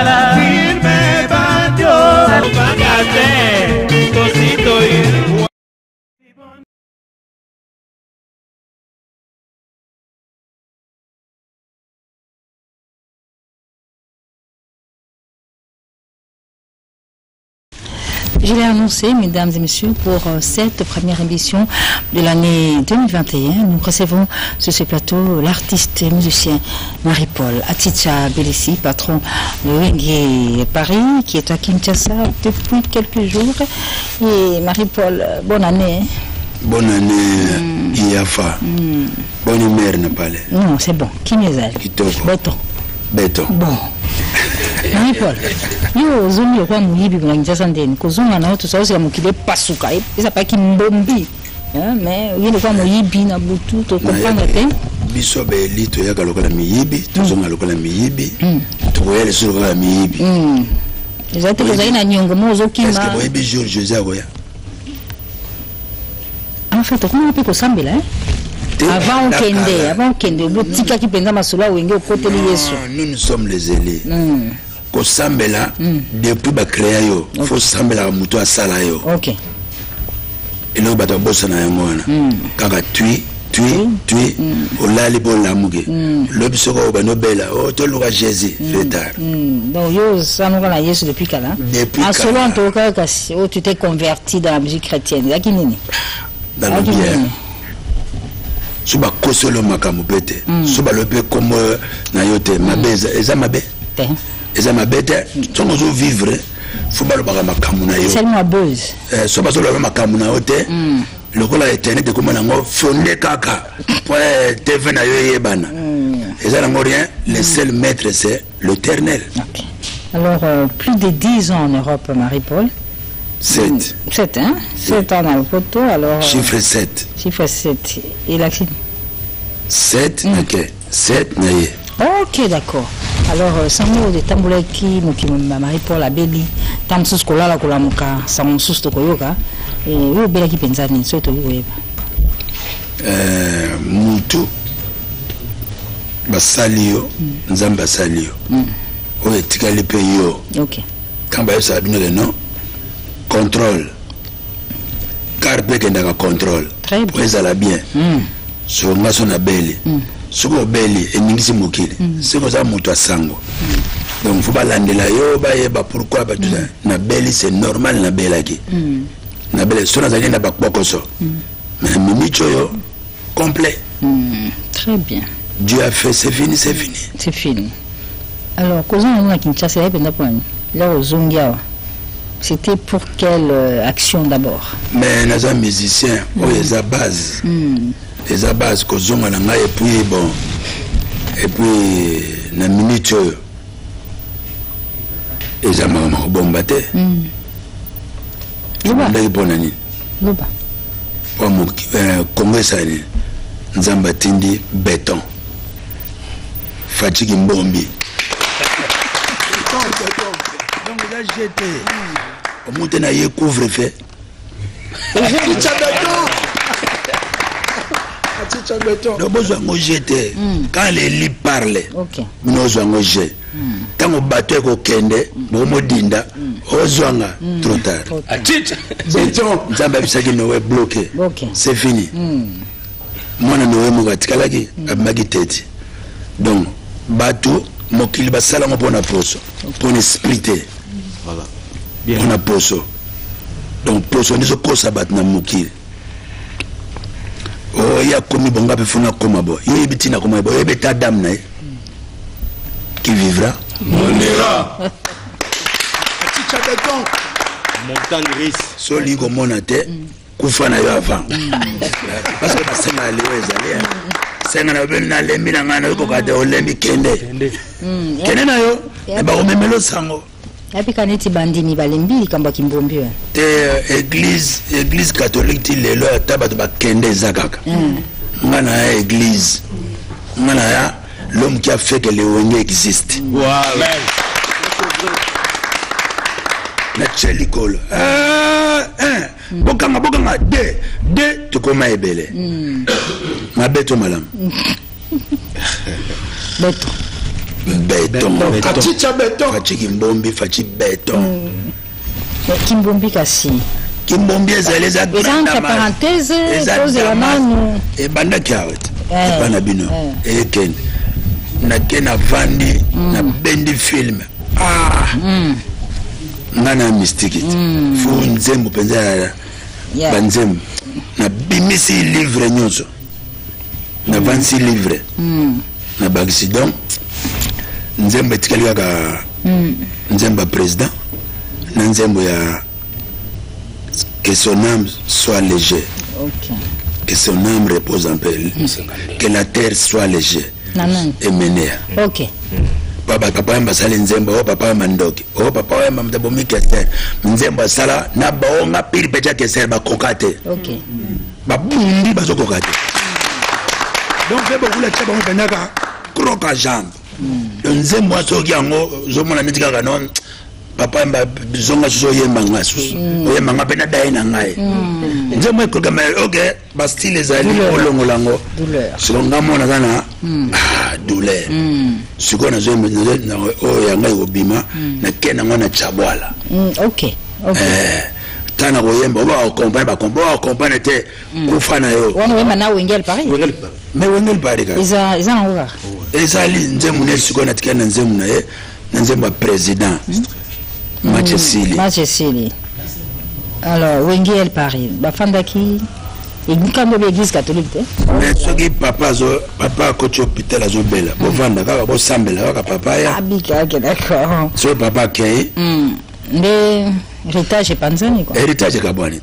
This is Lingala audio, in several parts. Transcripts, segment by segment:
Sala firme patio Pagate Cosito y Je l'ai annoncé, mesdames et messieurs, pour cette première émission de l'année 2021. Nous recevons sur ce plateau l'artiste et musicien Marie-Paul Aticha Belessi, patron de Wenge Paris, qui est à Kinshasa depuis quelques jours. Et Marie-Paul, bonne année. Bonne année, Iafa. Bonne humeur, n'a pas l'air. Non, c'est bon. Qui m'est Béton. Béton. Bon. Marie-Paul, yo zoni kwa muyibi kwa Kinshasa ndeni kozonga na watu saosi ya mukile pasuka eza pa kimbombi mais yele kwa muyibi na butu to comprendre te biso be lito ya kalokola miyibi tozonga lokola miyibi tokoyele sur lokola miyibi ezate kozali na nyongo mozo kima est-ce que boyebi jour José akoya en fait comment on peut sambela avant kende botika ki penza masolo wenge okoteli Yesu nous sommes les élus ko sambela depuis ba créer yo faut sambela muto asala yo OK et là bato bossa na ngona kaka tui olali bola muke le bisoko ba nobela o to luka Jésus retard donc yo sanoka na Yesu depuis kala en solo en tout cas kasi o tu t'es converti dans la musique chrétienne yakinini dans le bien suba kosolo makamu bete suba lope comme na yote mabeza eza mabe eza mabete tongo zo vivre fuba lo baka makamu na yo seulement buzz suba zo lo makamu na yote lokola eternité comme nango fondé kaka pour TV na yo yebana eza nango rien le seul maître c'est l'Éternel. OK. Alors plus de 10 ans en Europe, Marie-Paul. 7 hein 7 ans dans le photo, alors chiffre 7 et l'accident 7 OK 7 naye. OK, d'accord. Alors sango de tambulaki mukimba Marie-Paul abeli tamsus kolala kolamuka samusus to koyoka yo belaki penzani so to yoyeba mutu basalio nzamba salio o etikali pe yo. OK. Kamba yo sabino le non contrôle carpe kendaka contrôle pour ezala bien so ngaso na beli soko beli eningisi mokili soko za mutu asango donc faut balandela yo bayeba pourquoi ba tout na beli c'est normal na belaki na beli so na zali na bakokoso mais mimicho yo complet. Très bien. Dieu a fait, c'est fini. Alors kozon na Kinshasa ya penda point là aux Zongiawa. C'était pour quelle action d'abord? Mais nous sommes musiciens, les à base. Les à base, kozonga na ngai et puis na minute et ça m'a bombarder. Ndai bonani. Loba. Pour mon Congo ça ni nzamba tindi béton. Fatigue mbombi. Donc là j'étais au monter na ye couvre-feu. Donc besoin de jeter quand les lits parlaient. OK. Nous besoin jeter. Quand on battait ko kende, bo modinda, ozwanga trop tard. Achicha. Béton, nzamba bisaki no we bloqué. OK. C'est fini. Mwana no we mugatikalaki abaki tete. Donc bateau mokili basala ngopona poso. Pour esprit. Voilà. Bien. On a poso. Donc poso ndizo kosa bat na mokili. Oh ya komi bonga pe funa koma bo. Yo bitina koma bo, yebe ta dame na qui vivra. Monera. Achicha béton. Montagne risque. Soli ko monate kufa na yo avant. Parce que basenga lewe ezali. Senga na ben na lembi na ngana ko ka de olembi kende. Kende na yo e ba omemelo sango. Yapi kaneti bandini balembi kamba kimbombi te église catholique ti lelo tabato ba kende zakaka ngana ya église ngana ya l'homme qui a fait que le wenge existe. Voilà. Na chelikolo bokanga de to koma ebele mabeto malam beto béton. Fachicha béton. Fachi Kimbombi, Fachi béton. Kimbombi kasi. Kimbombi ezali eza entre parenthèse pose la mano. Et banda kiawet. Bana bino. Et ken. Na ken avandi na bendi film. Ngana mystique. Fu nzembo penza banzembo. Na bimisi livre nyonso. Na 26 livres. Na accident. Nzembo etikali kaka nzembo président. Na nzembo ya que son âme soit légère. Okay. Que son âme repose en paix. Que la terre soit légère. Et menée. Ok. Papa yamba sali nzembo, oh papa yamba ndoki. Oh papa yamba mtabomi kester. Nzembo sala na baonga pili pecha kester ba kokate. Ok. Ba bundi ba kokate. Donc c'est beaucoup la tchaba on penaka croque à jambe. Nzembo asoki yango zomona netika kanon. Papa mba zonga so yemba ngasu yemba ngapena dai na ngai nje mo ko kama okay ba style ezali olongo lango so ngamona kana douleur siko na zo na o ya ngai obima na kena ngona chabwala okay tana ko yemba ba comprendre te kufana yo wana wema na wengel Paris mais wengel Paris ka isa ngwa ezali nje munesi siko na tikana nje munaye na nje ba président Matchesili. Alors, Wengel Paris. Bafandaki. Et quand l'église catholique. Mais ce qui papa coach hôpital à Zobela. Bon vanda ka bo sambela ka papa ya. Abika d'accord. So papa kei. Mais héritage panzani quoi. Héritage ka bwani.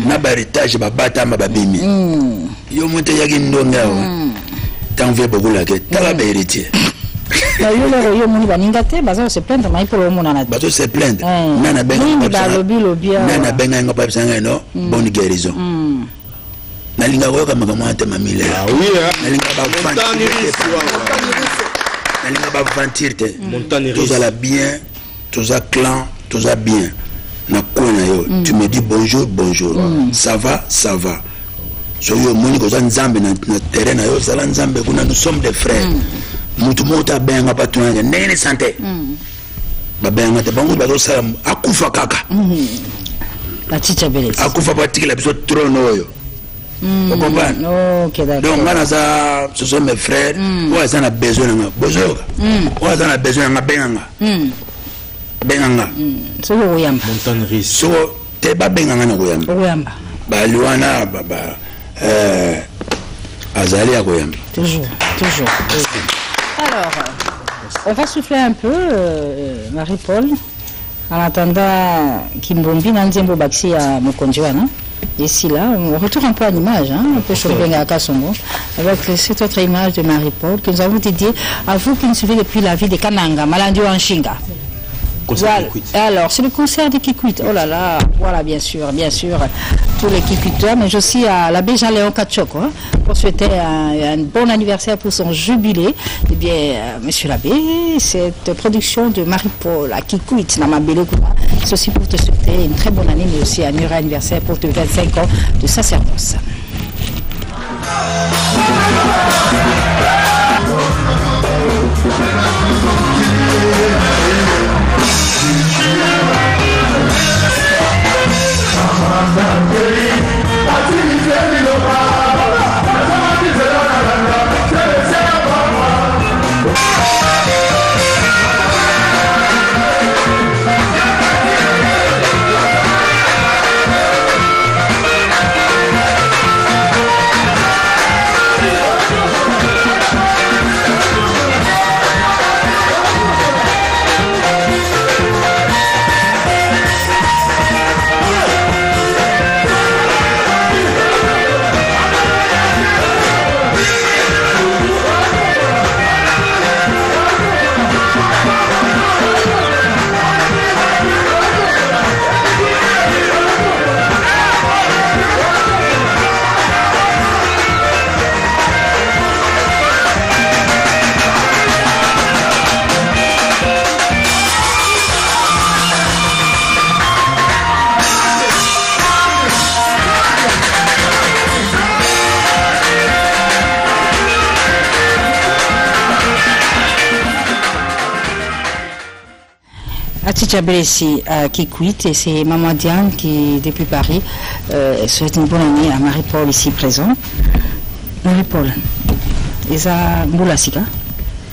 Na ba héritage babata ma babimi. Yo monte yaki ndonga. Tant veut beaucoup la que ta ba héritier. Yo moni baninga te bazo se plaindre mai pour le monde na bazo se plaindre nana benga nana benga ngo pa bisanga no bonne guérison nalinga ko kama kama te mamile oui nalinga ba fantirte tous à la bien tous à clan tous à bien na kona yo tu me dis bonjour ça va so yo moni ko nzambe na terrain na yo sala nzambe kuna nous sommes des frères mutumota benga patuna nene santé babenga te bangu bazo sala akufa kaka la chicha bele akufa patikila biso trono oyo vous comprenez OK d'accord donc ngana ça ce sont mes frères ouais ça na besoin nga bozoka ouais ça na besoin nga benga so oyamba montagne so te ba benga na oyamba ba liwana baba azali ya koyamba toujours alors on va souffler un peu Marie-Paul en attendant Kimbombi Nanzembo Baxi à Mokonjiwana. Ici là, on retourne un peu à l'image, un peu Chombenga Kasongo, avec cette autre image de Marie-Paul que nous avons dédiée à vous qui nous suivez depuis la ville de Kananga, Malandio Anshinga. Voilà. Alors, c'est le concert de Kikwit. Oh là là, voilà, bien sûr, tous les Kikwitois, mais aussi à l'abbé Jean-Léon Kachoko, pour souhaiter un bon anniversaire pour son jubilé. Eh bien, monsieur l'abbé, cette production de Marie-Paul à Kikwit, c'est aussi pour te souhaiter une très bonne année, mais aussi un heureux anniversaire pour tes 25 ans de sacerdoce. Aticha Belessi qui quitte et c'est Maman Diane qui, depuis Paris, souhaite une bonne année à Marie-Paul ici présent. Marie-Paul, ils ont Mboula Sika.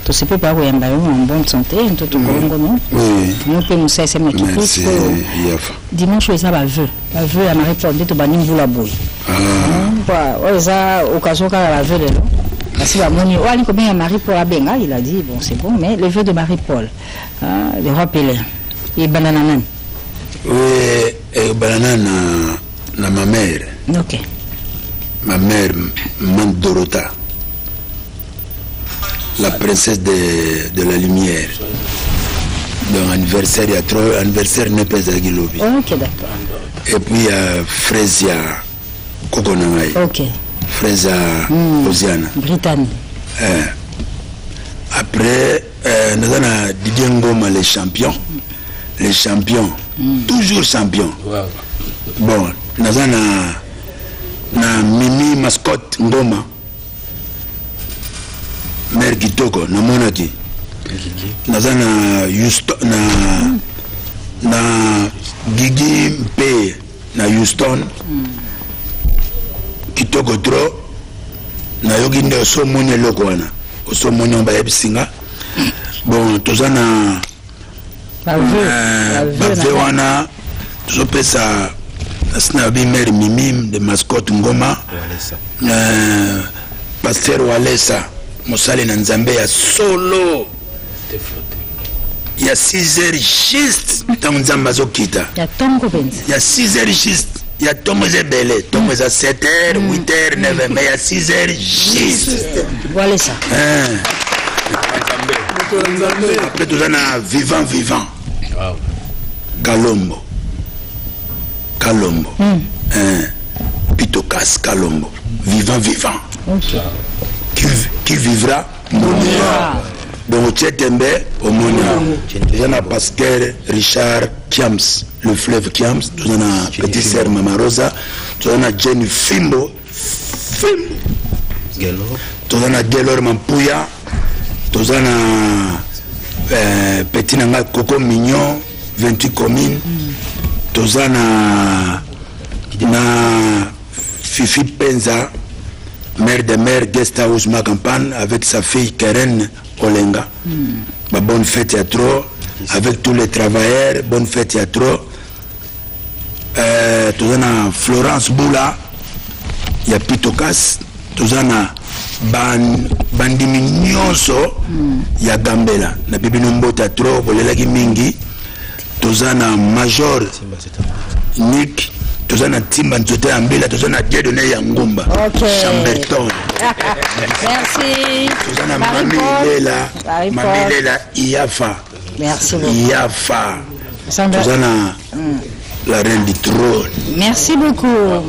Tu sais pas où il y a en bonne santé, en tout cas, oui. Nous pouvons nous faire merci. Dimanche, ils ont un vœu à Marie-Paul, de Tobani Mboula Boy. Ils ont occasion à la vœu de l'eau. Parce que Marie-Paul a bien, il a dit, bon, c'est bon, mais le vœu de Marie-Paul, le roi Pelé, et Banananan. Oui, et Banananan, ma mère. Ok. Ma mère, Mandorota, la princesse de la lumière. Donc, anniversaire, il y a trop, anniversaire n'est pas à Gilobi. Ok, d'accord. Et puis, il y a Frésia Kokonangai. Ok. Frésia Osiana. Britannique. Après, nous avons Didier Ngoma, les champions. Les champions. Toujours champions. Wow. Bon, nous avons Mimi Mascotte Ngoma. Mère Kitoko, na Monaki. Nous avons na Gigi Mpe, na Houston. Kitoko tro na yogi nde so moni loko wana so moni on ba ebisinga bon tozana bave wana so pesa asna bi mère Mimi de mascotte Ngoma pasteur Walesa mosali na Nzambe ya solo ya 6h juste tant Nzamba zokita ya tongo benzi ya 6h juste. Il y a Thomas Belé, Thomas à 7h, 8h, 9h, mais il y a 6h juste. Voilà ça. Après, tout ça, on a vivant. Kalombo. Pitokas Kalombo. Vivant. Okay. Qui vivra, mourra. Donc, Tchetembe, au Monia. Il y a Pascal Richard Kiams, le fleuve Kiams. Il y a Petit Sœur Mama Rosa. Il y a Jenny Fimbo. Il y a Gelor Mampuya. Il y a Petit Nanga Coco Mignon, 28 communes. Il y a Fifi Penza, mère de mère, guest house Macampane, avec sa fille Keren Olenga. Bonne fête à trop, avec tous les travailleurs, bonne fête à trop. Tout ça, Florence Boula, il y a Pitokas, tout ça, Bandimi Nyonso, il y a Gambela, na bibi Nombota trop, Bolelagi Mingi, tout ça, Major Nick, tout ça, Timba Nzote Ambila, tout ça, Dieudonné Yangumba, Chamberton. Merci. Tout ça, Mami Lela, Iafa. Merci beaucoup. Iafa. Tout ça, la reine du trône. Merci beaucoup,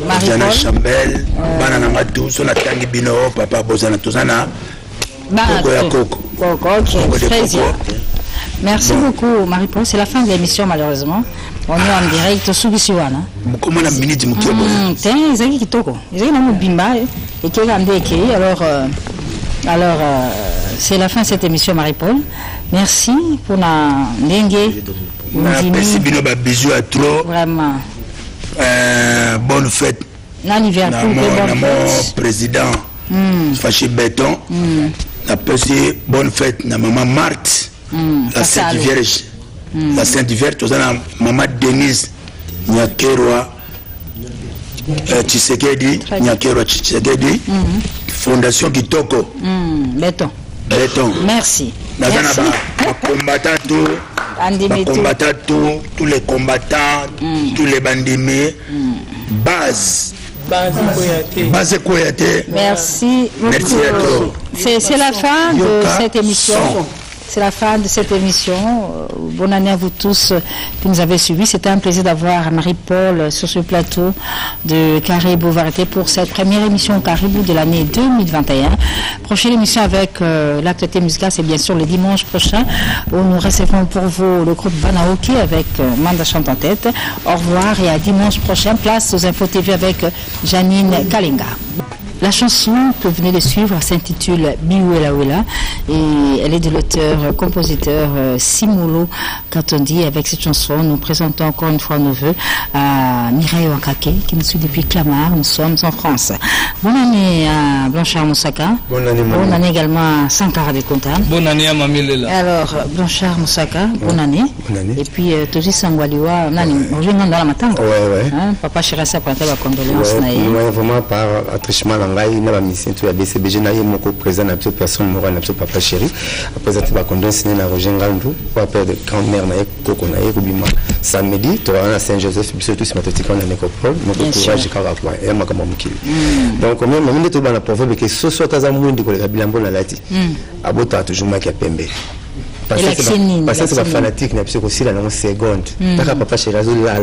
Marie-Paul. Jana Chambel, Banana tout son tangi bino, papa Bozana, tout ça, Coco ya Coco. Ok, très bien. Merci beaucoup, Marie-Paul. C'est la fin de l'émission, malheureusement. On est en direct sur Bisiwana. Comment la minute de Zaki Kitoko. Zaki Bimba et qui est alors, c'est la fin de cette émission, Marie-Paul. Merci pour la dengue. Merci bino ba bisous à trop. Vraiment. Bonne fête. Bonne fête. Président Faché Béton. Bonne fête na maman Marthe. La Sainte Vierge. La Sainte Vierge, tout ça, maman Denise Nyakerwa Tshisekedi, Nyakerwa Tshisekedi, Fondation Kitoko. Béton. Merci. Tous les combattants, tous les bandimés, base Koyate. Merci beaucoup. C'est la fin de cette émission. C'est la fin de cette émission. Bonne année à vous tous qui nous avez suivis. C'était un plaisir d'avoir Marie-Paul sur ce plateau de Caribou Variété pour cette première émission Caribou de l'année 2021. Prochaine émission avec l'actualité musicale, c'est bien sûr le dimanche prochain où nous recevons pour vous le groupe Banaoki avec Manda Chante en tête. Au revoir et à dimanche prochain. Place aux Infos TV avec Janine Kalinga. La chanson que vous venez de suivre s'intitule Biwela Wela et elle est de l'auteur-compositeur Simolo Katondi. Avec cette chanson, nous présentons encore une fois nos voeux à Mireille Wankake qui nous suit depuis Clamart. Nous sommes en France. Bonne année à Blanchard Moussaka. Bonne année, bonne année également à Sankara de Conta. Bonne année à Mamie Lela. Alors, Blanchard Moussaka, bonne année. Bonne année. Et puis, Toji Sangwaliwa, on dans la matin. Ouais. Papa Chirassa pour la condoléance. Ouais, vraiment par attachement à l'angai, il y a une mission de la BCBG, il y a une présent à personne morale, à Papa Chéri. Après, ça va condoléance à Roger Ngandou, pour appeler de grand-mère, Koko Naï, Rubima. Samedi, tu vas à Saint-Joseph, surtout si tu as une nécropole, mon courage, et ma camarade. Donc, même si tu as un proverbe que ce soit à Zamoun, tu as bien bon à la tête. Abota toujours ma capembe. Parce que c'est pas fanatique, mais c'est aussi la seconde. Parce que papa chez la zone là,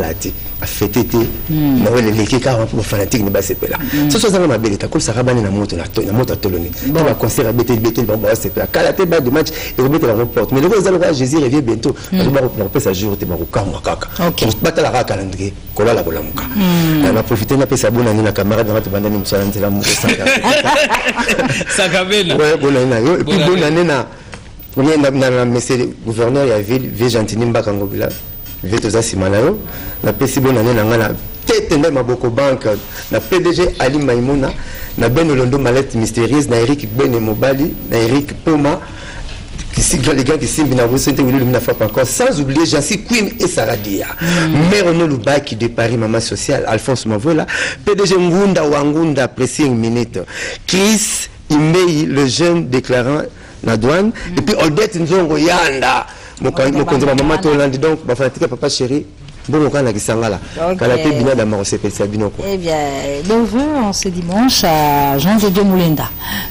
a fêté, les car pour fanatique ne va se là. Ce soit dans ma belle, t'as quoi ça rabane na moto à Toloni. Dans la concert à BT, bon, c'est pas. Quand la tête de match, et remettre la porte. Mais le gars, là, Jésus revient bientôt. Je vais reprendre sa jour, tu vas au kaka. Ok. Battre la calendrier, coller la bolamuka. On a profité de sa bonne année, la camarade de notre bande, nous sommes là, nous sommes là. Ouais, bonne année. Et puis bonne année, on est dans le gouverneur, il y avait V. Gentini Mbakangobila, V. Toza Simanayo, la PC bonne année, la tête de Maboko Bank, la PDG Ali Maimouna, la Ben Olondo Malette Mystérieuse, na Eric Ben Mobali, na Eric Poma, les gars qui sont venus encore, sans oublier Jancy Queen et Saradia. Mère Ono Luba qui de Paris, maman sociale, Alphonse Mavola, PDG Ngunda Wangunda, pressing minute, Chris Imei, le jeune déclarant la douane, et puis Odette Nzongo Yanda, mon maman Tolandi, donc, ma fanatique papa chéri, bon, on a qui s'en va là. Quand la paix bina d'amor, c'est Sabino. Eh bien, nos voeux en ce dimanche à Jean de Dieu Moulenda,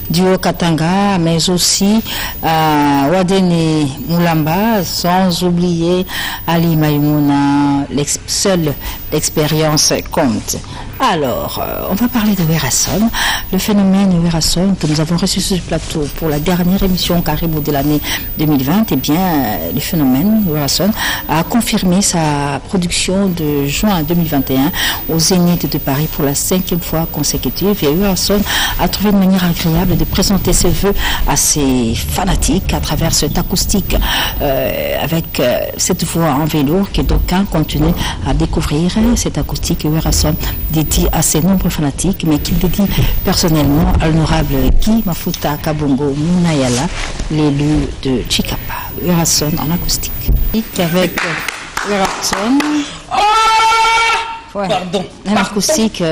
du Haut-Katanga, mais aussi à Wadene Moulamba, sans oublier Ali Maïmouna, seule expérience compte. Alors, on va parler de Werason, le phénomène Werason que nous avons reçu sur ce plateau pour la dernière émission Caribou de l'année 2020. Eh bien, le phénomène Werason a confirmé sa production de juin 2021 au Zénith de Paris pour la 5e fois consécutive. Et Werason a trouvé une manière agréable de présenter ses vœux à ses fanatiques à travers cet acoustique avec cette voix en velours que d'aucuns continuent à découvrir. Cet acoustique Werason dédié à ses nombreux fanatiques, mais qu'il dédie personnellement à l'honorable Guy Mafuta Kabongo Munayala, l'élu de Chikapa. Werason en acoustique. Avec Werason. Ouais. Un acoustique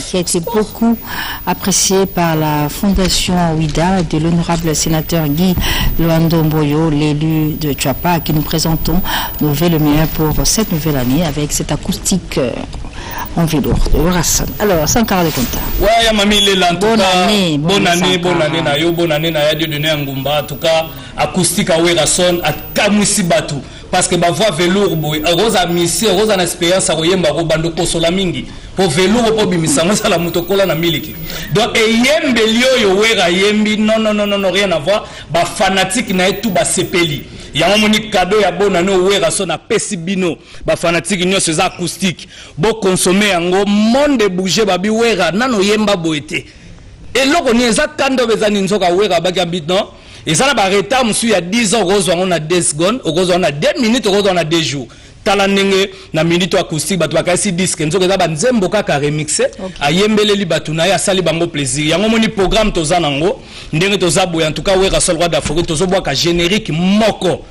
qui a été beaucoup apprécié par la fondation Ouida de l'honorable sénateur Guy Luando Mboyo, l'élu de Chapa, à qui nous présentons nos vœux le meilleur pour cette nouvelle année avec cet acoustique en velours de Werason. Alors, Sankara de Conta. Ouais, Mamie Lela, en tout cas, bonne année, na yo, bonne année, na Dieu donné un Ngumba, en tout cas, acoustique à Werason, à Kamwisi Batu. Parce que ma voix velours boy rosa misi rosa na expérience akoyemba ko bando kosola mingi po velours po bimisa ngosa la mutokola na miliki donc eyembe lio wera yembi non rien à voir ba fanatique na etu ba sepeli ya moni cadeau ya bona no wera so na pesibino ba fanatique nyo ces acoustique bo consommer yango monde bouger ba bi wera nano yemba boete et loko ni eza kando bezani nzoka wera ba gabit non. Et ça, il y a 10 ans, on a 10 secondes, on a 2 minutes, on a 2 jours. Talanenge na minute acoustique batu bakasi disque nzoka za banzembo kaka remixé ayembele li batu na ya sali bango plaisir yango moni programme toza nango ndenge toza boya en tout cas Werason roi d'Afrique tozo boka générique moko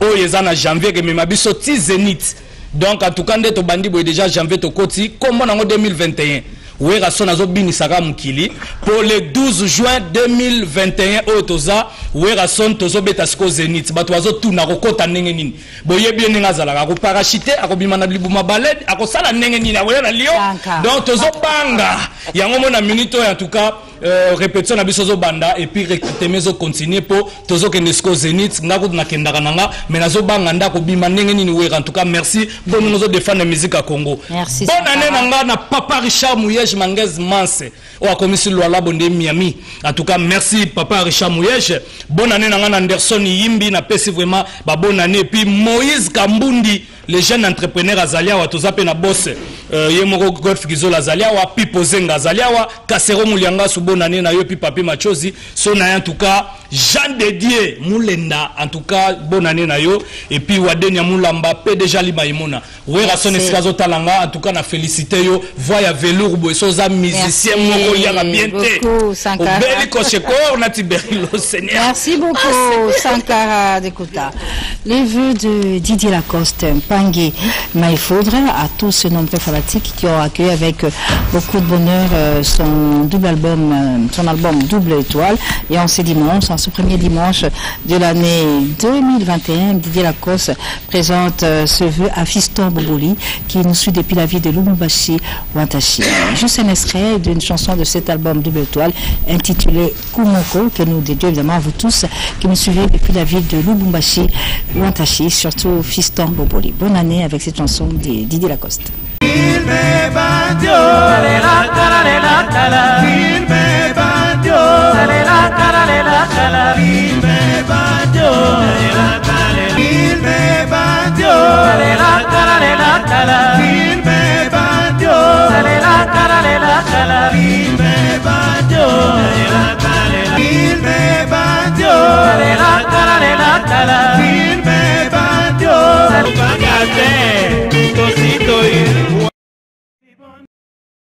o yeza na janvier ke mema biso ti Zénith donc en tout cas ndeto bandi boy déjà janvier to koti comme nango 2021 Werason azo binisaka mukili pour le 12 juin 2021 otoza Werason tozo beta siko Zénith bato azo tuna kokota ndenge nini boye bien ninga zalaka ko parachute akobima na libuma balade akosala ndenge nini akoya na lio donc tozo banga yango mona minute en tout cas répétition na biso zo banda et puis recrutement zo continuer pour tozo kende siko Zénith ngako na kendaka nanga mais nazo banga ndako bima ndenge nini Wera en tout cas merci pour nous défendre la musique à Congo. Merci. Bonne année nanga na Papa Richard Mouyej Manguez Manse au commissaire Luala Bondé Miami. En tout cas merci Papa Richard Mouyej. Bonne année nanga na Anderson Yimbi na pesi vraiment ba bonne année et puis Moïse Kambundi les jeunes entrepreneurs azalia wa toza pe na boss yemoko golf gizola azalia wa pipozenga azalia wa kasero mulianga su bonne année na yo pi papi machozi so na en tout cas Jean Dédié Moulenda en tout cas bonne année na yo et puis Wadenia Moulamba pe déjà li maimona we rason eskazo talanga en tout cas na féliciter yo voya velour bo soza musicien moko yanga bien té beli kocheko na tiberilo Seigneur. Merci beaucoup Sankara Dekouta. Les vœux de Didier Lacoste, Pangé Maïfaudre, à tous ces nombreux fanatiques qui ont accueilli avec beaucoup de bonheur son double album, son album Double Étoile. Et en ce dimanche, en ce premier dimanche de l'année 2021, Didier Lacoste présente ce vœu à Fiston Boboli qui nous suit depuis la ville de Lubumbashi Wantashi. Juste un extrait d'une chanson de cet album Double Étoile intitulée Kumoko que nous dédions évidemment à vous tous qui nous suivez depuis la ville de Lubumbashi Wantashi, surtout Fiston Boboli. Bonne année avec cette chanson de Didier Lacoste. Il me